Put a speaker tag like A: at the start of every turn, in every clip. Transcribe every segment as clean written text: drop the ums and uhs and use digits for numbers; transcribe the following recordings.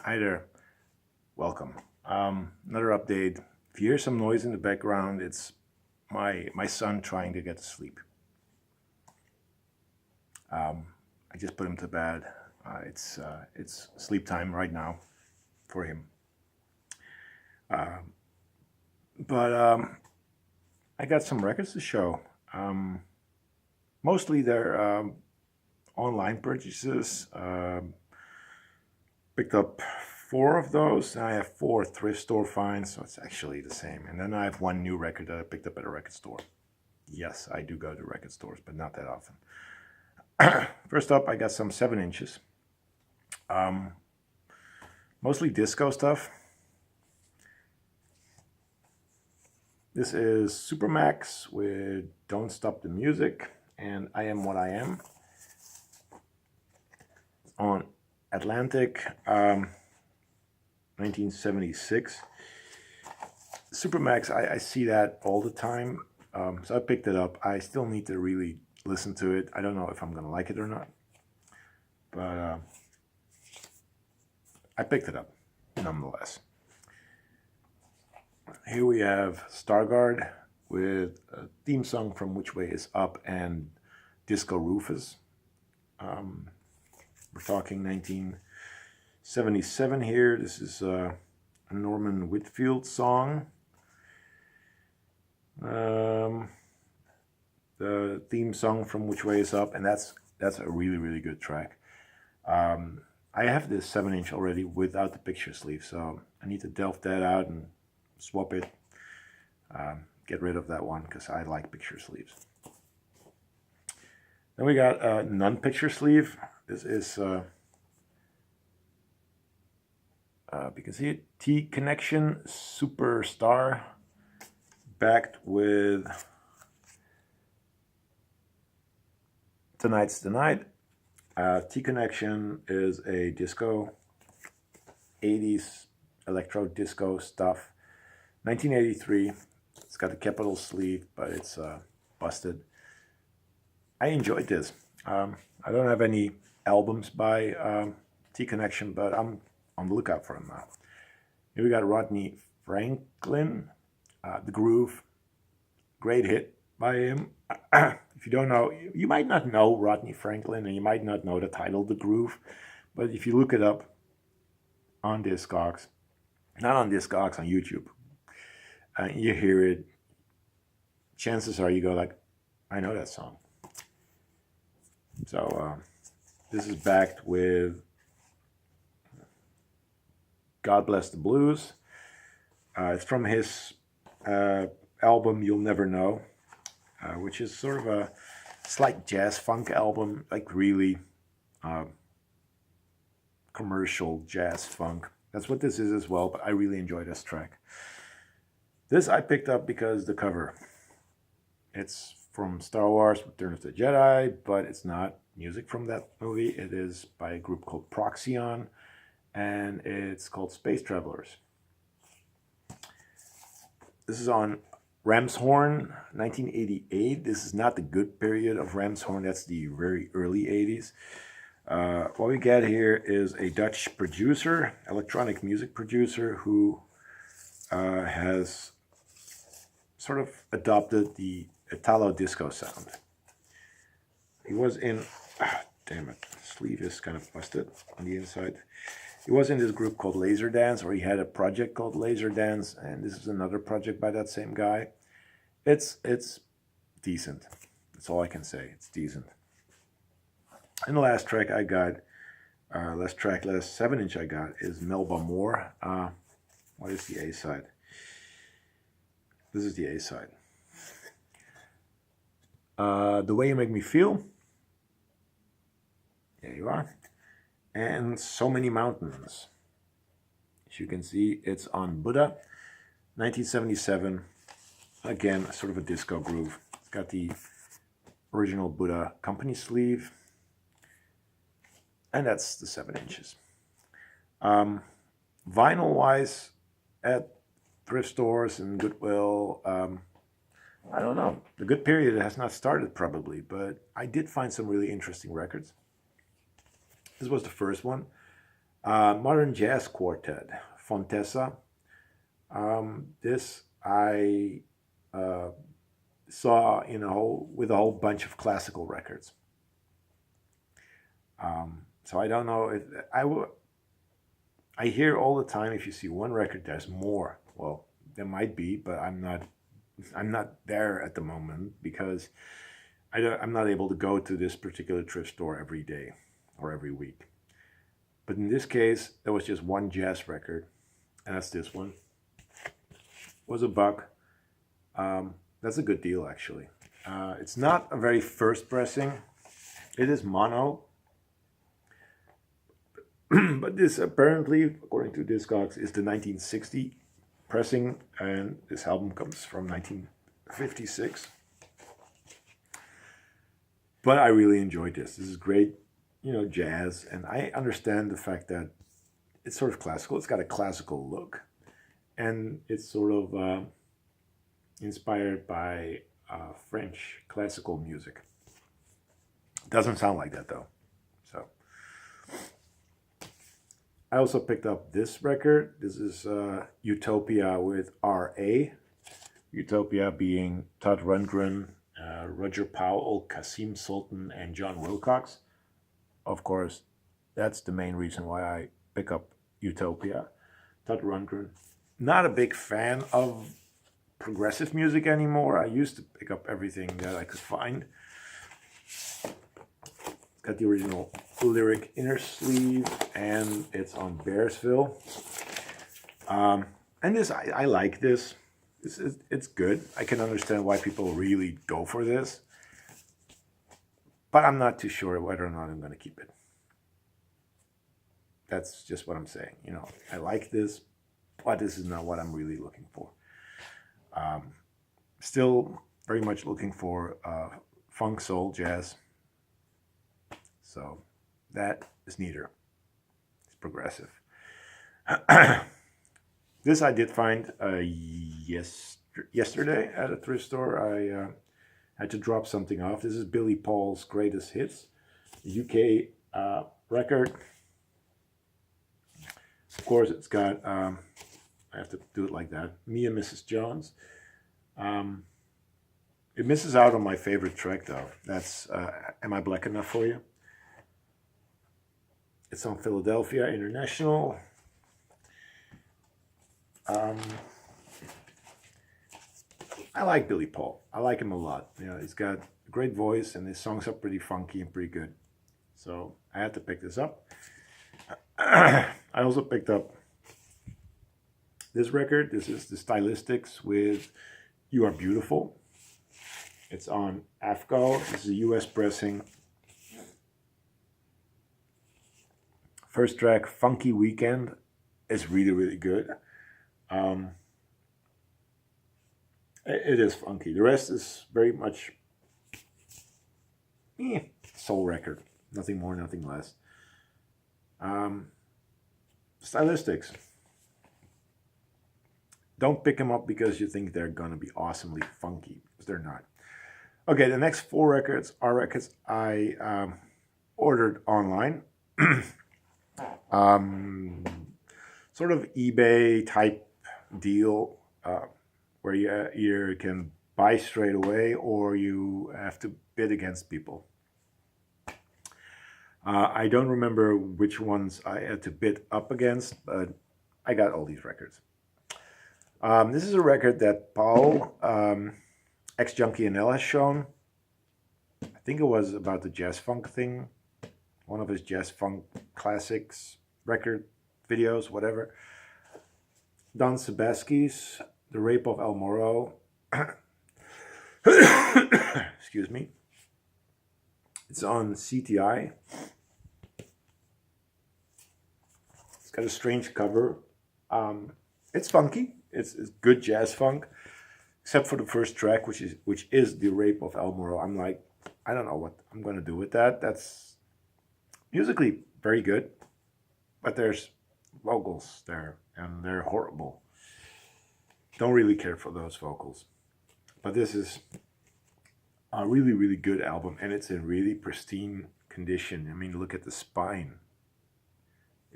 A: Hi there, welcome. Another update. If you hear some noise in the background, it's my son trying to get to sleep. I just put him to bed. It's sleep time right now for him. But I got some records to show. Mostly they're online purchases. Picked up four of those. I have four thrift store finds, so it's actually the same. And then I have one new record that I picked up at a record store. Yes, I do go to record stores, but not that often. First up, I got some 7 inches. Mostly disco stuff. This is Supermax with Don't Stop the Music and I Am What I Am on Atlantic, 1976. Supermax, I see that all the time, so I picked it up. I still need to really listen to it. I don't know if I'm going to like it or not, but I picked it up nonetheless. Here we have Stargard with a theme song from Which Way Is Up and Disco Rufus. We're talking 1977 here. This is a Norman Whitfield song. The theme song from Which Way Is Up, and that's a really good track. I have this 7-inch already without the picture sleeve, so I need to delve that out and swap it, get rid of that one because I like picture sleeves. Then we got a non-picture sleeve. This is, you can see it, T-Connection Superstar, backed with Tonight's the Night. T-Connection is a disco, 80s electro disco stuff. 1983. It's got a capital sleeve, but it's busted. I enjoyed this. I don't have any albums by T-Connection, but I'm on the lookout for them now. Here we got Rodney Franklin, The Groove. Great hit by him. If you don't know, you might not know Rodney Franklin, and you might not know the title, The Groove, but if you look it up on Discogs, not on Discogs, on YouTube, you hear it, chances are you go like, I know that song. So this is backed with God Bless the Blues. It's from his album You'll Never Know, which is sort of a slight jazz funk album, like really commercial jazz funk. That's what this is as well, but I really enjoy this track. This I picked up because the cover. It's from Star Wars Return of the Jedi, but it's not music from that movie. It is by a group called Proxion, and it's called Space Travelers. This is on Ramshorn, 1988. This is not the good period of Ramshorn. That's the very early 80s. What we get here is a Dutch producer, electronic music producer, who has sort of adopted the Italo disco sound. He was in, damn it, the sleeve is kind of busted on the inside. He was in this group called Laser Dance, or he had a project called Laser Dance, and this is another project by that same guy. It's decent. That's all I can say. It's decent. And the last track I got, last 7-inch I got is Melba Moore. What is the A side? This is the A side. The Way You Make Me Feel. There you are. And So Many Mountains. As you can see, it's on Buddha, 1977. Again, sort of a disco groove. It's got the original Buddha company sleeve. And that's the 7 inches. Vinyl-wise, at thrift stores and Goodwill, I don't know. The good period has not started probably, but I did find some really interesting records. This was the first one. Modern Jazz Quartet, Fontessa. This I saw in with a whole bunch of classical records. So I don't know if I hear all the time, if you see one record, there's more. Well, there might be, but I'm not there at the moment because I'm not able to go to this particular thrift store every day or every week. But in this case, there was just one jazz record, and that's this one. It was $1. That's a good deal, actually. It's not a very first pressing. It is mono. But this apparently, according to Discogs, is the 1960 pressing, and this album comes from 1956. But I really enjoyed this. This is great, jazz, and I understand the fact that it's sort of classical. It's got a classical look, and it's sort of inspired by French classical music. Doesn't sound like that though. So I also picked up this record. This is Utopia with R.A. Utopia being Todd Rundgren, Roger Powell, Kasim Sultan, and John Wilcox. Of course, that's the main reason why I pick up Utopia. Todd Rundgren. Not a big fan of progressive music anymore. I used to pick up everything that I could find. It's got the original Lyric inner sleeve, and it's on Bearsville. And this, I like this. It's good. I can understand why people really go for this, but I'm not too sure whether or not I'm going to keep it. That's just what I'm saying. I like this, but this is not what I'm really looking for. Still very much looking for funk, soul, jazz. So that is neither. It's progressive. This I did find yesterday at a thrift store. I had to drop something off. This is Billy Paul's Greatest Hits, UK record. Of course, it's got, I have to do it like that, Me and Mrs. Jones. It misses out on my favorite track, though. That's Am I Black Enough for You? It's on Philadelphia International. I like Billy Paul. I like him a lot. He's got a great voice, and his songs are pretty funky and pretty good. So I had to pick this up. I also picked up this record. This is the Stylistics with You Are Beautiful. It's on AFCO. This is a US pressing. First track, Funky Weekend, is really, really good. It is funky. The rest is very much soul record. Nothing more, nothing less. Stylistics. Don't pick them up because you think they're going to be awesomely funky, because they're not. Okay, the next 4 records are records I ordered online. Sort of eBay type deal where you either can buy straight away or you have to bid against people. I don't remember which ones I had to bid up against, but I got all these records. This is a record that Paul, ex-Junkie NL, has shown. I think it was about the jazz funk thing. One of his jazz funk classics, record videos, whatever. Don Sebaskis, The Rape of El Moro. Excuse me. It's on CTI. It's got a strange cover. It's funky. It's good jazz funk, except for the first track, which is The Rape of El Moro. I'm like, I don't know what I'm going to do with that. That's musically very good, but there's vocals there, and they're horrible. Don't really care for those vocals. But this is a really, really good album, and it's in really pristine condition. I mean, look at the spine.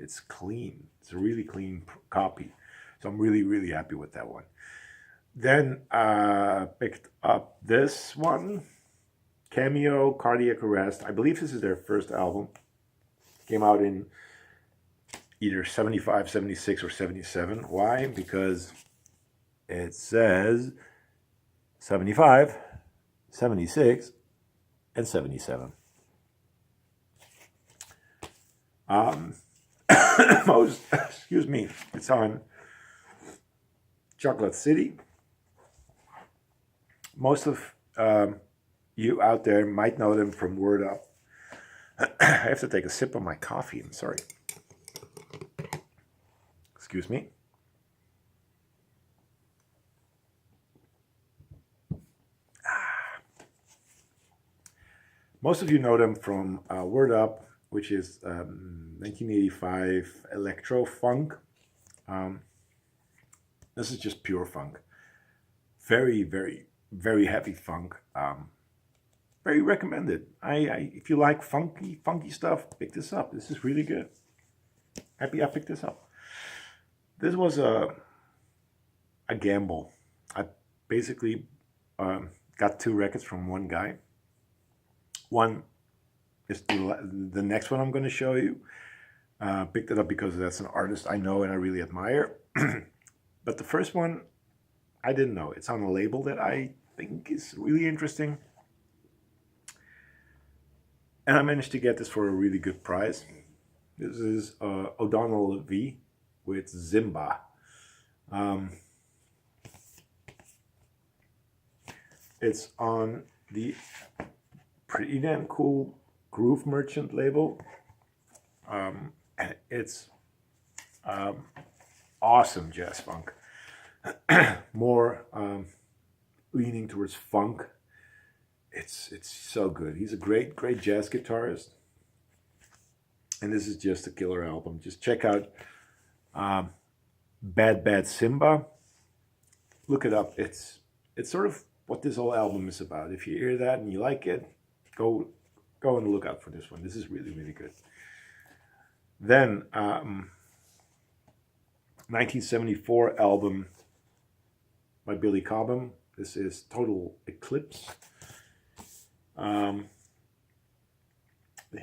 A: It's clean. It's a really clean copy. So I'm really, really happy with that one. Then picked up this one, Cameo, Cardiac Arrest. I believe this is their first album. Came out in either 75, 76, or 77. Why? Because it says 75, 76, and 77. Excuse me, it's on Chocolate City. Most of you out there might know them from Word Up. I have to take a sip of my coffee. I'm sorry. Excuse me. Most of you know them from Word Up, which is 1985 electro funk. This is just pure funk. Very, very, very heavy funk. Very recommended. If you like funky stuff, pick this up. This is really good. Happy I picked this up. This was a gamble. I basically got 2 records from one guy. One is the next one I'm going to show you. Picked it up because that's an artist I know and I really admire. But the first one, I didn't know. It's on a label that I think is really interesting. And I managed to get this for a really good price. This is O'Donnell V with Zimba. It's on the pretty damn cool Groove Merchant label. And it's awesome jazz funk. More leaning towards funk. It's so good. He's a great jazz guitarist. And this is just a killer album. Just check out Bad Simba. Look it up. It's sort of what this whole album is about. If you hear that and you like it, go and look out for this one. This is really, really good. Then 1974 album by Billy Cobham. This is Total Eclipse.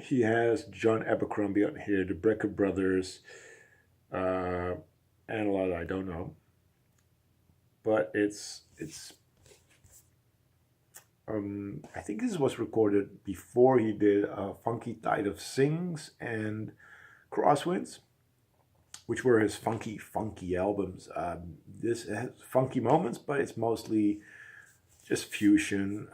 A: He has John Abercrombie on here, the Brecker Brothers, and a lot I don't know. But it's I think this was recorded before he did Funky Tide of Sings and Crosswinds, which were his funky albums. This has funky moments, but it's mostly just fusion.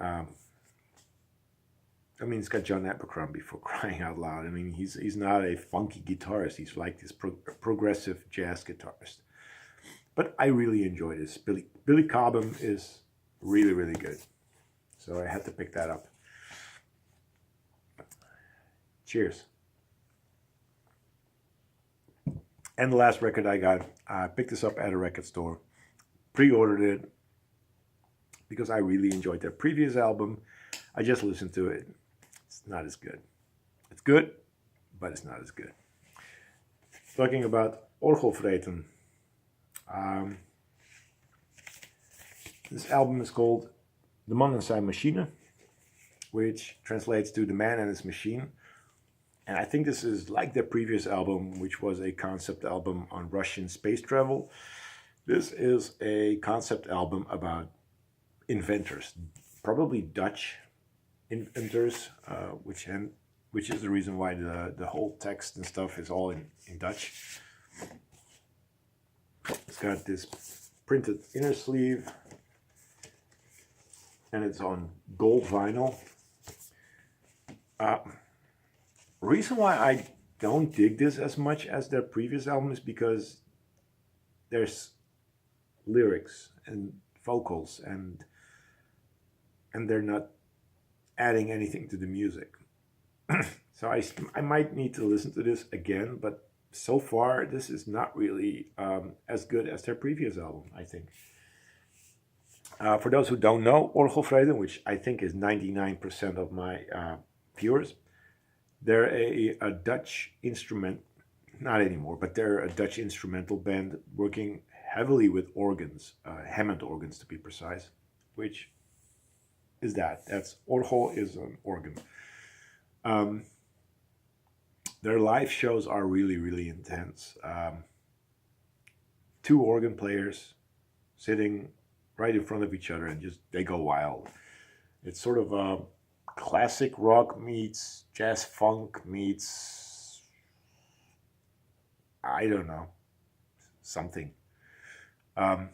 A: I mean, it's got John Abercrombie, for crying out loud. I mean, he's not a funky guitarist. He's like this progressive jazz guitarist. But I really enjoy this. Billy Cobham is really, really good. So I had to pick that up. Cheers. And the last record I got, I picked this up at a record store. Pre-ordered it because I really enjoyed their previous album. I just listened to it. It's not as good. It's good, but it's not as good. Talking about Orgelvreten. This album is called De Man en zijn Machine, which translates to The Man and His Machine. And I think this is like their previous album, which was a concept album on Russian space travel. This is a concept album about inventors, probably Dutch inventors, which is the reason why the whole text and stuff is all in Dutch. It's got this printed inner sleeve, and it's on gold vinyl. Reason why I don't dig this as much as their previous album is because there's lyrics and vocals and they're not adding anything to the music. So I might need to listen to this again, but so far this is not really as good as their previous album, I think. For those who don't know, Orgelvreten, which I think is 99% of my viewers, they're a Dutch instrument not anymore, but they're a Dutch instrumental band working heavily with organs, Hammond organs to be precise, which is that's orgel is an organ. Um, their live shows are really, really intense. Two organ players sitting right in front of each other and just they go wild. It's sort of classic rock meets jazz funk meets, I don't know, something. Um,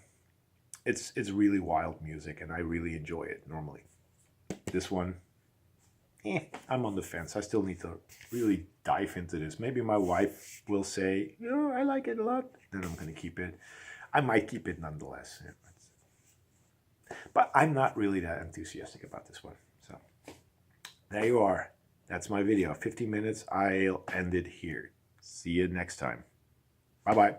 A: it's really wild music, and I really enjoy it normally. This one, I'm on the fence. I still need to really dive into this. Maybe my wife will say, I like it a lot. Then I'm going to keep it. I might keep it nonetheless. But I'm not really that enthusiastic about this one. So there you are. That's my video. 15 minutes. I'll end it here. See you next time. Bye-bye.